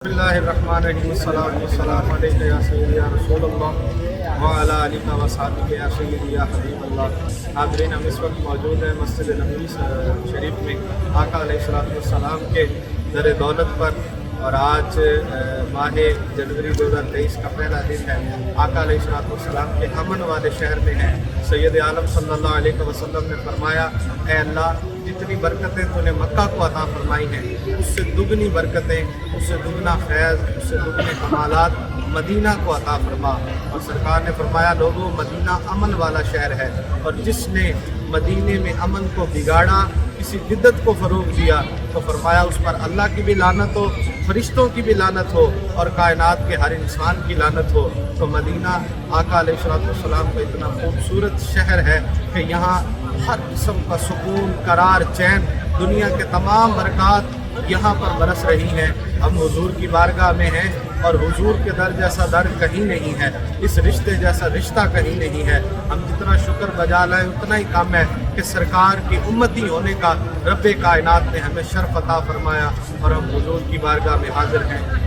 بسم اللہ الرحمن الرحیم السلام علیکم یا سیدی یا رسول اللہ وعلی آلہ و صحبہ یا سیدی یا حبیب اللہ۔ حاضرین، ہم اس وقت موجود ہیں مسجد نبوی شریف میں آقا علیہ السلام کے در دولت پر، اور آج ماہ جنوری 2023 کا پہلا دن ہے۔ آقا علیہ السلام کے امن والے شہر میں ہیں۔ سید عالم صلی اللہ علیہ وسلم نے فرمایا، اے اللہ، جتنی برکتیں تو نے مکہ کو عطا فرمائی ہیں، اس سے دگنی برکتیں، اس سے دگنا فیض، اس سے دگنے کمالات مدینہ کو عطا فرما۔ اور سرکار نے فرمایا، لوگوں، مدینہ امن والا شہر ہے، اور جس نے مدینے میں امن کو بگاڑا، کسی بدعت کو فروغ دیا، تو فرمایا اس پر اللہ کی بھی لعنت ہو، فرشتوں کی بھی لعنت ہو، اور کائنات کے ہر انسان کی لعنت ہو۔ تو مدینہ آقا علیہ السلام کا اتنا خوبصورت شہر ہے کہ یہاں ہر قسم کا سکون، قرار، چین، دنیا کے تمام برکات یہاں پر برس رہی ہیں۔ ہم حضور کی بارگاہ میں ہیں، اور حضور کے در جیسا در کہیں نہیں ہے، اس رشتے جیسا رشتہ کہیں نہیں ہے۔ ہم جتنا شکر بجا لائیں اتنا ہی کم ہے کہ سرکار کی امتی ہونے کا رب کائنات نے ہمیں شرف عطا فرمایا، اور ہم حضور کی بارگاہ میں حاضر ہیں۔